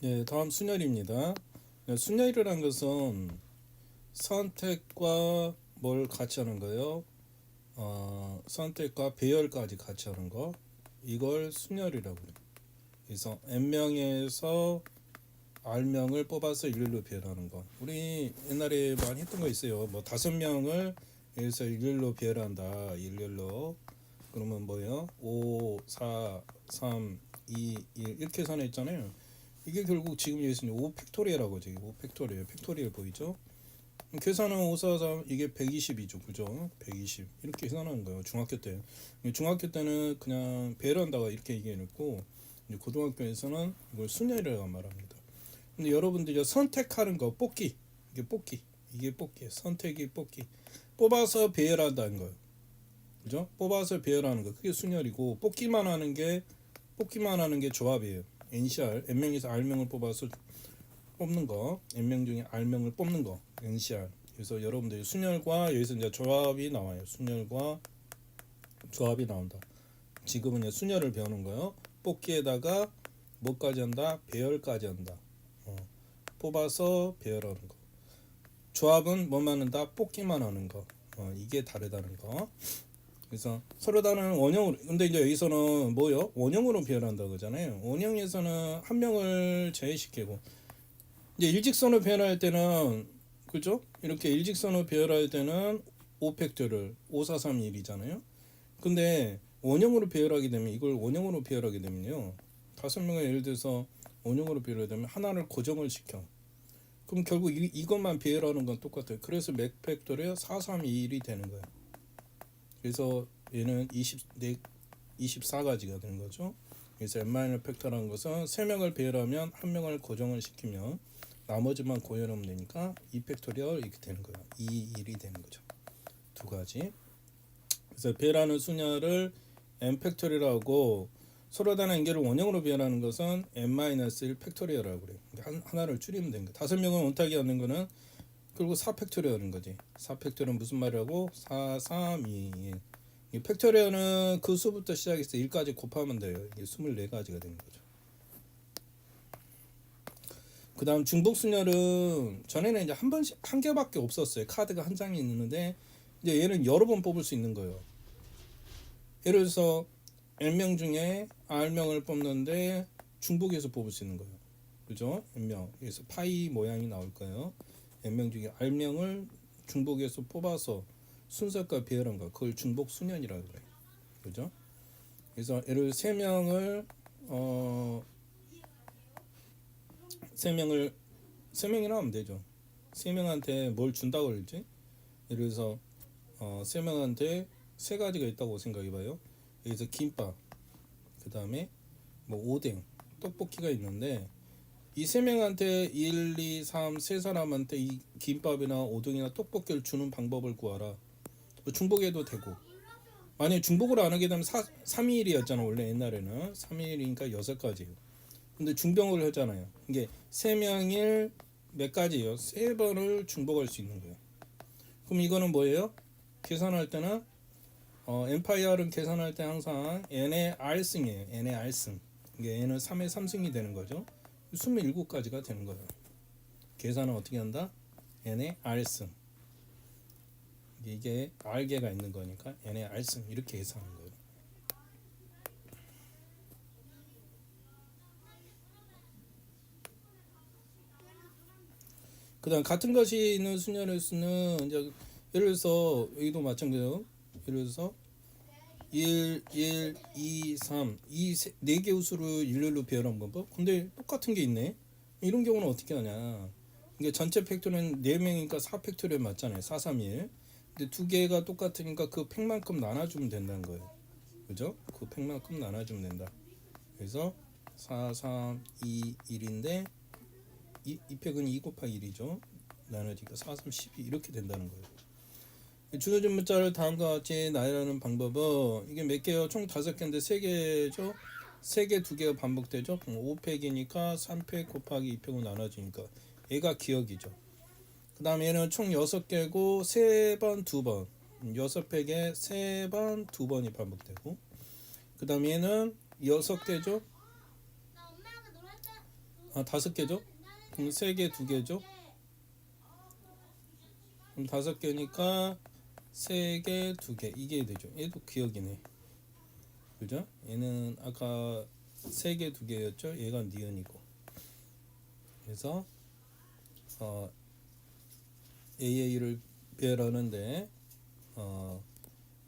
네, 다음 순열입니다. 네, 순열이라는 것은 선택과 뭘 같이 하는 거예요? 선택과 배열까지 같이 하는 거. 이걸 순열이라고 해요. 그래서 n명에서 r명을 뽑아서 일일로 배열하는 거. 우리 옛날에 많이 했던 거 있어요. 뭐 5명을 여기서 일일로 배열한다. 일일로. 그러면 뭐예요? 5, 4, 3, 2, 1 이렇게 계산했잖아요. 이게 결국 지금 여기서 5 팩토리얼이라고 하죠. 5 팩토리얼. 팩토리얼 보이죠? 계산은 5, 4, 3 이게 120이죠. 그죠? 120 이렇게 계산하는 거예요. 중학교 때. 중학교 때는 그냥 배열한다가 이렇게 얘기해놓고 고등학교에서는 이걸 순열이라고 말합니다. 근데 여러분들이 선택하는 거 뽑기. 이게 뽑기. 이게 뽑기. 선택이 뽑기. 뽑아서 배열한다는 거예요. 그죠? 뽑아서 배열하는 거. 그게 순열이고 뽑기만 하는 게 조합이에요. NCR, n명에서 r명을 뽑아서 뽑는 거, n명 중에 r명을 뽑는 거, NCR. 그래서 여러분들이 순열과 여기서 이제 조합이 나와요. 순열과 조합이 나온다. 지금은 이제 순열을 배우는 거예요. 뽑기에다가 뭐까지 한다? 배열까지 한다. 뽑아서 배열하는 거. 조합은 뭐만 한다? 뽑기만 하는 거. 이게 다르다는 거. 그래서 서로 다른 원형으로, 근데 이제 여기서는 뭐요? 원형으로 배열한다 그러잖아요. 원형에서는 한 명을 제외시키고, 이제 일직선으로 배열할 때는, 그죠? 이렇게 일직선으로 배열할 때는 5팩토를 5, 4, 3, 1이잖아요. 근데 원형으로 배열하게 되면, 이걸 원형으로 배열하게 되면요, 5명을 예를 들어서 원형으로 배열하게 되면 하나를 고정을 시켜. 그럼 결국 이것만 배열하는 건 똑같아요. 그래서 맥 팩토리가 4, 3, 2, 1이 되는 거예요. 그래서 얘는 24가지가 되는 거죠. 그래서 n 팩터라는 것은 3명을 배열하면 1명을 고정을 시키면 나머지만 고열하면 되니까 2팩토리얼 이렇게 되는 거예요. 2, 1이 되는 거죠. 두 가지. 그래서 배열하는 순열을 n 팩토리얼하고 서로 다른 연결을 원형으로 배열하는 것은 n-1 팩토리얼이라고 그래요. 하나를 줄이면 되는 거예요. 5명을 원탁이 하는 거는 그리고 4 팩토리얼인 거지. 4 팩토리얼은 무슨 말이라고? 4, 3, 2, 1. 이 팩토리얼은 그 수부터 시작해서 1까지 곱하면 돼요. 이게 24가지가 되는 거죠. 그 다음 중복순열은 전에는 이제 한 개밖에 없었어요. 카드가 한 장이 있는데 이제 얘는 여러 번 뽑을 수 있는 거예요. 예를 들어서 n명 중에 r명을 뽑는데 중복해서 뽑을 수 있는 거예요. 그죠? n명. 그래서 파이 모양이 나올 거예요. n명 중에 r명을 중복해서 뽑아서 순서과 배열한 거. 그걸 중복 순연이라고 그래요. 그죠? 그래서 예를 3명을 3명이나 하면 되죠. 3명한테 뭘 준다고 그러지? 예를 들어서 3명한테 3가지가 있다고 생각해 봐요. 여기서 김밥, 그 다음에 뭐 오뎅, 떡볶이가 있는데 이 3명한테 1, 2, 3, 세 사람한테 이 김밥이나 오뎅이나 떡볶이를 주는 방법을 구하라. 뭐 중복해도 되고, 만약에 중복을 안 하게 되면 3, 2, 1이었잖아. 원래 옛날에는 3, 2, 1이니까 6가지예요. 근데 중복을 하잖아요. 이게 3명일 몇 가지예요? 3번을 중복할 수 있는 거예요. 그럼 이거는 뭐예요? 계산할 때는 엠파이어를 계산할 때 항상 n의 r승이에요. n의 r승. 이게 n은 3의 3승이 되는 거죠. 27가지가 되는 거예요. 계산은 어떻게 한다? n의 r승. 이게 r개가 있는 거니까 n의 r승 이렇게 계산하는 거예요. 그 다음 같은 것이 있는 순열의 수는 이제 예를 들어서 여기도 마찬가지예요. 예를 들어서 1, 1, 2, 3 이 4개의 수를 일렬로 배열한 방법. 근데 똑같은 게 있네. 이런 경우는 어떻게 하냐. 이게 전체 팩토리는 4명이니까 4 팩토리얼 맞잖아요. 4, 3, 1. 근데 2개가 똑같으니까 그 팩만큼 나눠주면 된다는 거예요. 그죠? 그 팩만큼 나눠주면 된다. 그래서 4, 3, 2, 1인데 이 팩은 2 곱하기 1이죠. 나눠지니까 4, 3, 12 이렇게 된다는 거예요. 주어진 문자를 다음과 같이 나열하는 방법은 이게 몇 개요? 총 5개인데 3개죠? 3개 2개가 반복되죠? 5팩이니까 3팩 곱하기 2팩으로 나눠지니까 얘가 기억이죠. 그 다음에 얘는 총 6개고 3번 2번 6팩에 3번 2번이 반복되고 그 다음에 얘는 6개죠? 5개죠? 그럼 3개 2개죠? 그럼 5개니까 3개 2개 이게 되죠. 얘도 기억이네. 그죠? 얘는 아까 3개 2개였죠? 얘가 니은이고. 그래서 AA를 배열하는데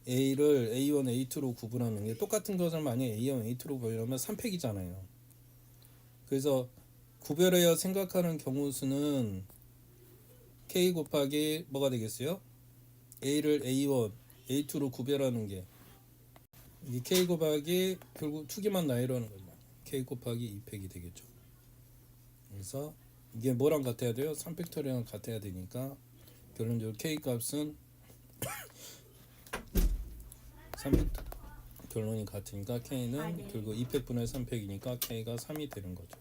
A를 A1, A2로 구분하면 이게 똑같은 것을 만약에 A1, A2로 배열하면 3팩이잖아요. 그래서 구별하여 생각하는 경우 수는 K 곱하기 뭐가 되겠어요? A를 A1, A2로 구별하는 게 이 K 곱하기 결국 투기만 나이라는 거죠. K 곱하기 2팩이 되겠죠. 그래서 이게 뭐랑 같아야 돼요? 3팩토리랑 같아야 되니까 결론적으로 K 값은 3팩토 결론이 같으니까 K는 결국 2팩분의 3팩이니까 K가 3이 되는 거죠.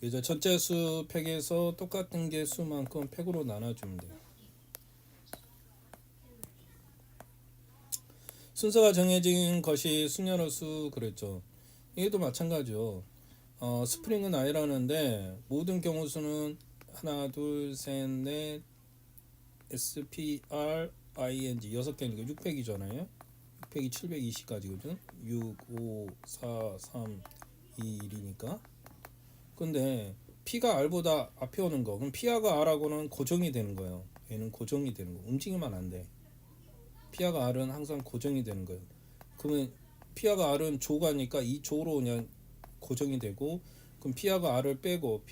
이제 전체 수 팩에서 똑같은 게 수만큼 팩으로 나눠주면 돼요. 순서가 정해진 것이 수녀로 수 그랬죠. 얘도 마찬가지죠. 스프링은 I라는데 모든 경우 수는 하나, 둘, 셋, 넷, SPR, ING 6개니까 6팩이잖아요. 6팩이 720까지거든. 6, 5, 4, 3, 2, 1이니까. 근데 P가 R보다 앞에 오는 거. 그럼 P하고 R하고는 고정이 되는 거예요. 얘는 고정이 되는 거. 움직이면 안 돼. P하고 R은 항상 고정이 되는 거예요. 그러면 P하고 R은 조가니까 이 조로 그냥 고정이 되고, 그럼 P하고 R을 빼고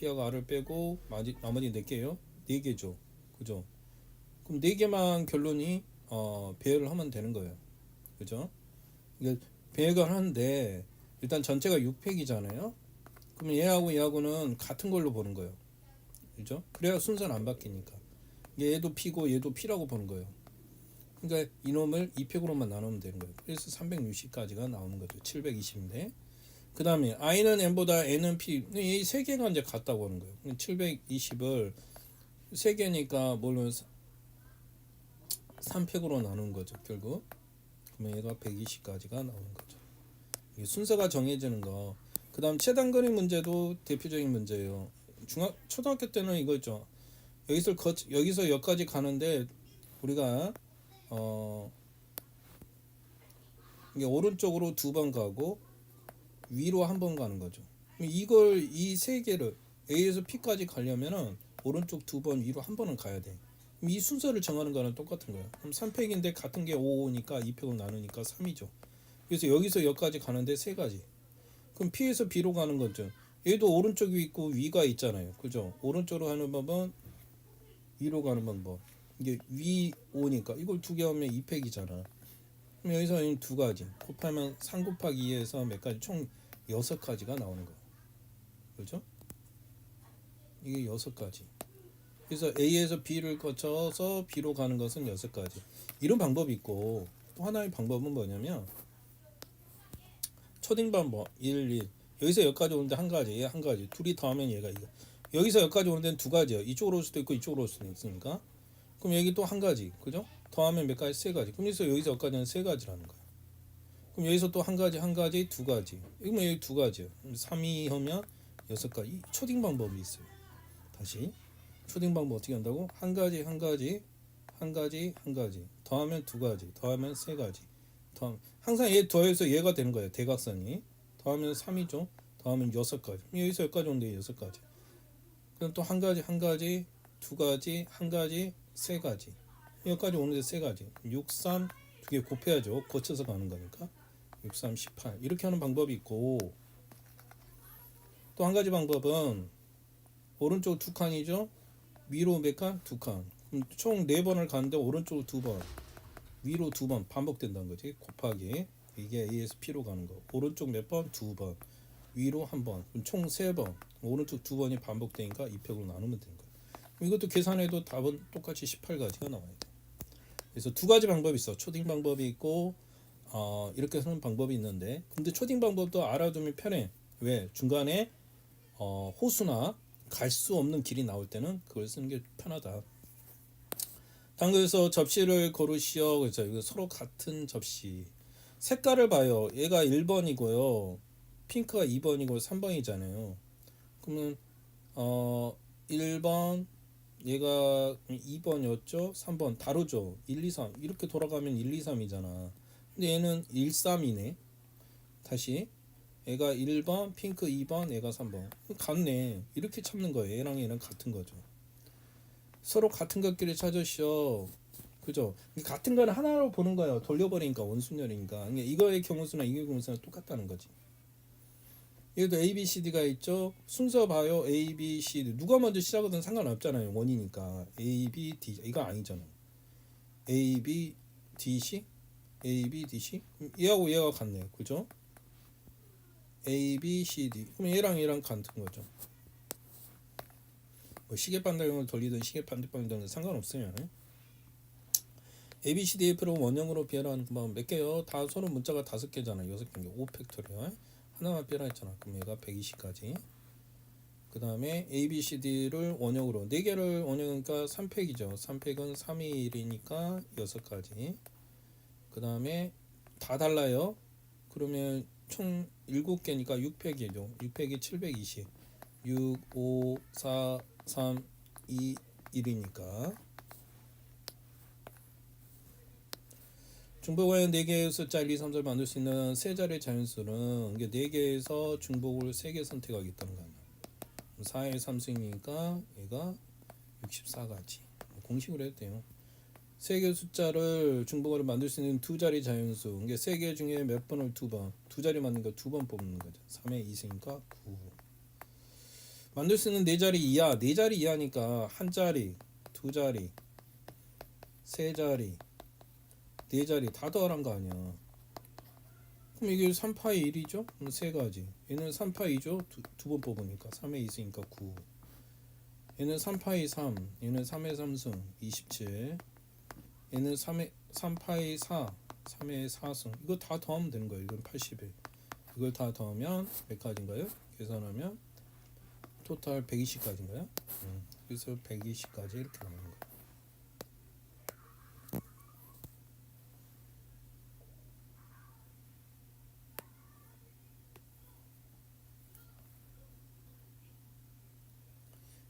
나머지 4개요? 4개죠. 그죠? 그럼 4개만 결론이 배열을 하면 되는 거예요. 그죠? 이게 배열을 하는데 일단 전체가 6팩이잖아요. 그러면 얘하고는 같은 걸로 보는 거예요. 그죠? 그래야 순서는 안 바뀌니까. 얘도 P고 얘도 P라고 보는 거예요. 그러니까 이놈을 2팩으로만 나누면 되는 거예요. 그래서 360까지가 나오는 거죠. 720인데. 그 다음에 I는 N보다 N은 P. 이 세 개가 이제 같다고 하는 거예요. 720을 세 개니까 물론 3팩으로 나누는 거죠. 결국. 그러면 얘가 120까지가 나오는 거죠. 이 순서가 정해지는 거. 그 다음 최단거리 문제도 대표적인 문제예요. 초등학교 때는 이거 있죠. 여기서 여기까지 가는데 우리가 이게 오른쪽으로 2번 가고 위로 한 번 가는 거죠. 이걸 이 세 개를 A에서 P까지 가려면은 오른쪽 2번 위로 한 번은 가야 돼. 이 순서를 정하는 거는 똑같은 거예요. 그럼 3팩인데 같은 게 5니까 2팩으로 나누니까 3이죠. 그래서 여기서 여기까지 가는데 세 가지. 그럼 P에서 B로 가는 거죠. 얘도 오른쪽이 있고 위가 있잖아요. 그죠? 오른쪽으로 가는 방법은 위로 가는 방법. 이게 위 5니까 이걸 2개 하면 2팩이잖아. 그럼 여기서 두 가지 곱하면 3 곱하기 2에서 몇 가지 총 6가지가 나오는 거예요. 그렇죠? 이게 6가지. 그래서 A에서 B를 거쳐서 B로 가는 것은 6가지. 이런 방법이 있고 또 하나의 방법은 뭐냐면 초딩 방법 1. 여기서 여기까지 오는데 한 가지, 얘 한 가지. 둘이 더하면 얘가 이거. 여기서 여기까지 오는 데는 2가지예요. 이쪽으로 올 수도 있고 이쪽으로 올 수도 있으니까. 그럼 여기 또 한 가지. 그죠? 더하면 몇 가지? 3가지. 그럼 여기서 여기까지는 3가지라는 거예요. 그럼 여기서 또 한 가지, 2가지. 이거면 여기 2가지예요. 3이 하면 6가지. 초딩 방법이 있어요. 다시 초딩 방법 어떻게 한다고? 한 가지. 더하면 2가지. 더하면 3가지. 항상 얘 더해서 얘가 되는 거예요. 대각선이. 더하면 3이죠. 더하면 6가지. 여기서 여기까지 오는데 6가지. 그럼 또 한 가지, 2가지, 1가지, 3가지. 여기까지 오는데 3가지. 6, 3, 2개 곱해야죠. 거쳐서 가는 거니까. 6, 3, 18. 이렇게 하는 방법이 있고, 또 한 가지 방법은 오른쪽 2칸이죠. 위로 몇 칸? 2칸. 그럼 총 4번을 가는데 오른쪽으로 2번, 위로 2번 반복된다는 거지. 곱하기 이게 A에서 P로 가는 거. 오른쪽 몇 번? 2번. 위로 한 번. 총 3번. 오른쪽 2번이 반복되니까 2팩으로 나누면 되는 거예요. 이것도 계산해도 답은 똑같이 18가지가 나와야 돼. 그래서 2가지 방법이 있어. 초딩 방법이 있고 이렇게 하는 방법이 있는데, 근데 초딩 방법도 알아두면 편해. 왜? 중간에 호수나 갈 수 없는 길이 나올 때는 그걸 쓰는 게 편하다. 그래서 접시를 고르시오. 그래서 이거 서로 같은 접시. 색깔을 봐요. 얘가 1번이고요. 핑크가 2번이고 3번이잖아요. 그러면 1번 얘가 2번이었죠. 3번 다르죠. 1, 2, 3 이렇게 돌아가면 1, 2, 3이잖아. 근데 얘는 1, 3이네. 다시 얘가 1번 핑크 2번 얘가 3번 같네. 이렇게 찾는 거예요. 얘랑 얘랑 같은 거죠. 서로 같은 것끼리 찾으셔. 그죠? 같은 거는 하나로 보는 거예요. 돌려버리니까 원순열이니까. 그러니까 이거의 경우수나 이거의 경우수는 똑같다는 거지. 얘도 A, B, C, D가 있죠. 순서 봐요. A, B, C, D. 누가 먼저 시작하든 상관없잖아요. 원이니까. A, B, D. 이거 아니잖아. A, B, D, C? A, B, D, C? 얘하고 얘가 같네. 그죠? A, B, C, D. 그럼 얘랑 얘랑 같은 거죠. 뭐 시계 반대방을 돌리든 시계 반대방을 돌리든 상관없어요. A, B, C, D, F를 원형으로 비례하는 몇 개요? 다 서로 문자가 5개잖아. 6개. 5팩토리얼. 하나만 비례 했잖아. 그럼 얘가 120까지. 그 다음에 A, B, C, D를 원형으로 4개를 원형이니까 3팩이죠. 3팩은 3이 1이니까 6가지. 그 다음에 다 달라요. 그러면 총 7개니까 6팩이죠. 6팩이 720. 6, 5, 4, 3, 2, 1이니까 중복을 4개의 숫자 1, 2, 3, 4를 만들 수 있는 세 자리의 자연수는 이게 4개에서 중복을 3개 선택하겠다는 거 아니야. 4의 3승이니까 얘가 64가지. 공식으로 해도 돼요. 3개의 숫자를 중복으로 만들 수 있는 두 자리 자연수. 이게 3개 중에 몇 번을 2번. 두 자리 맞는 거 2번 뽑는 거죠. 3의 2승이니까 9. 만들 수 있는 4자리 이하. 4자리 이하니까 한 자리, 두 자리, 세 자리, 네 자리 다 더하란 거 아니야. 그럼 이게 3파이 1이죠? 그럼 세 가지. 얘는 3파이죠? 두 번 뽑으니까 3에 2승이니까 9. 얘는 3파이 3. 얘는 3의 3승 27. 얘는 3파이 4. 3의 4승. 이거 다 더하면 되는 거예요. 이건 80에. 이걸 다 더하면 몇 가지인가요? 계산하면 토탈 120가지인가요? 그래서 120까지 이렇게 나오는 거예요.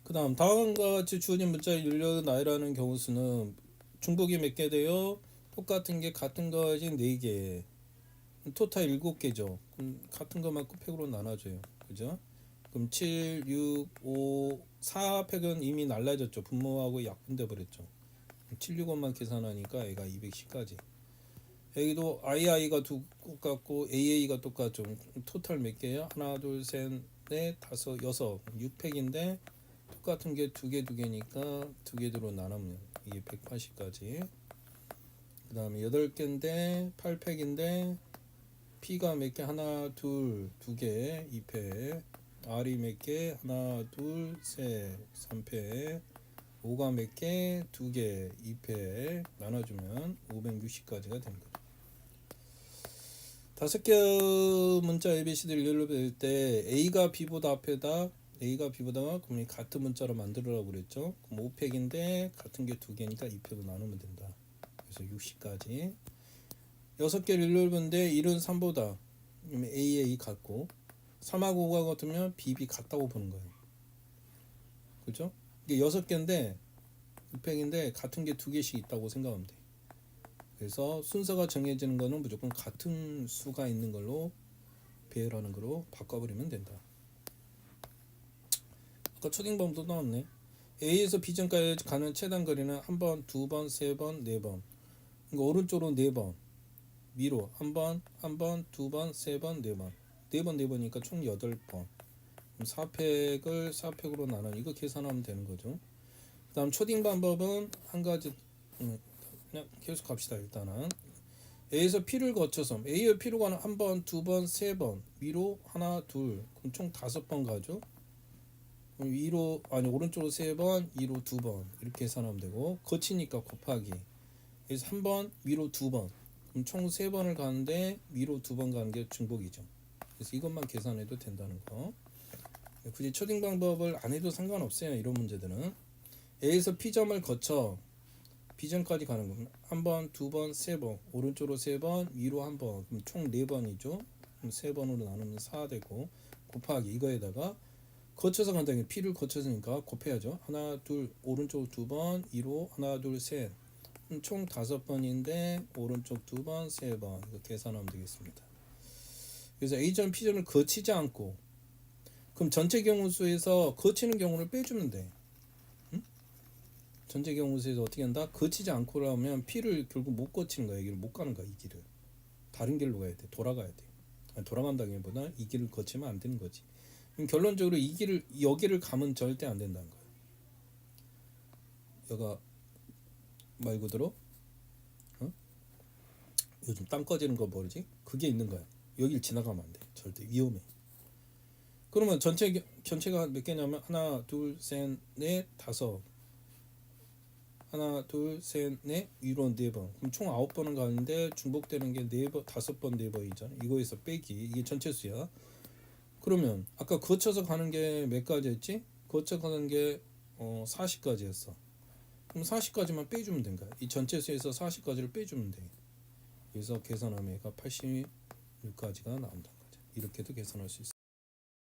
그 다음 다음과 같이 주어진 문자의 윤곽 나이라는 경우수는 중복이 몇 개 돼요? 똑같은 게 같은 거 가진 4개. 토탈 7개죠. 그럼 같은 것만큼 팩으로 나눠줘요. 그죠? 그럼 7, 6, 5, 4팩은 이미 날라졌죠. 분모하고 약분돼 버렸죠. 7, 6, 5만 계산하니까 얘가 210까지. 여기도 II가 똑같고 AA가 똑같죠. 토탈 몇 개야? 하나, 둘, 셋, 넷, 다섯, 여섯. 6팩인데 똑같은 게 2개, 2개니까 2개로 나누면 이게 180까지. 그 다음에 8개인데 8팩인데 P가 몇 개? 하나, 둘, 2개, 2팩. R이 몇 개? 하나, 둘, 셋, 3팩. 5가 몇 개? 2개, 2팩. 나눠주면 560까지가 된 거죠. 5개 문자 ABCD를 연결할 때 A가 B보다 앞에다 A가 B보다 그럼 같은 문자로 만들으라고 그랬죠. 그럼 5팩인데 같은 게 2개니까 2팩으로 나누면 된다. 그래서 60까지. 6개를 일렬분인데 1은 3보다 AA 같고 3하고 5가 같으면 BB 같다고 보는 거예요. 그죠? 이게 6개인데 6팩인데 같은 게 2개씩 있다고 생각하면 돼. 그래서 순서가 정해지는 거는 무조건 같은 수가 있는 걸로 배열하는 거로 바꿔버리면 된다. 아까 초딩범도 나왔네. A에서 B점까지 가는 최단 거리는 1번, 2번, 3번, 4번. 그러니까 오른쪽으로 4번. 위로 1번, 2번, 3번, 4번. 4번, 4번이니까 총 8번. 4팩을 4팩으로 나눈 이거 계산하면 되는 거죠. 그 다음 초딩 방법은 한 가지 그냥 계속 갑시다. 일단은 A에서 P를 거쳐서 A와 P로 가는 1번, 2번, 3번 위로 하나, 둘 그럼 총 5번 가죠. 위로 아니 오른쪽으로 3번, 위로 2번 이렇게 계산하면 되고 거치니까 곱하기. 그래서 1번 위로 2번 그럼 총 3번을 가는데 위로 2번 가는 게 중복이죠. 그래서 이것만 계산해도 된다는 거. 굳이 초딩 방법을 안 해도 상관없어요. 이런 문제들은 A에서 P점을 거쳐 B점까지 가는 거 1번, 2번, 3번 오른쪽으로 3번 위로 1번 그럼 총 4번이죠. 그럼 3번으로 나누면 4 되고 곱하기 이거에다가 거쳐서 간다는 게 P를 거쳐서니까 곱해야죠. 하나 둘 오른쪽 2번 2로 하나 둘 셋 총 5번인데 오른쪽 2번 3번 이거 계산하면 되겠습니다. 그래서 A전 P전을 거치지 않고 그럼 전체 경우수에서 거치는 경우를 빼주면 돼. 응? 전체 경우수에서 어떻게 한다? 거치지 않고라면 P를 결국 못 거치는 거야. 이 길을 못 가는 거야. 이 길을 다른 길로 가야 돼. 돌아가야 돼. 아니, 돌아간다기보다 이 길을 거치면 안 되는 거지. 그럼 결론적으로 이 길을 여기를 가면 절대 안 된다는 거야. 여가 말 그대로 요즘 땅 꺼지는 거 모르지? 그게 있는 거야. 여길 지나가면 안 돼. 절대 위험해. 그러면 전체가 몇 개냐면 하나, 둘, 셋, 넷, 다섯. 하나, 둘, 셋, 넷, 위로 4번. 그럼 총 9번은 가는데 중복되는 게 4번, 5번, 4번이잖아. 이거에서 빼기. 이게 전체 수야. 그러면 아까 거쳐서 가는 게 몇 가지였지? 거쳐서 가는 게 40가지였어. 그럼 40까지만 빼주면 된 거야. 이 전체 수에서 40까지를 빼주면 돼. 그래서 계산하면 얘가 86까지가 나온다는 거죠. 이렇게도 계산할 수 있어요.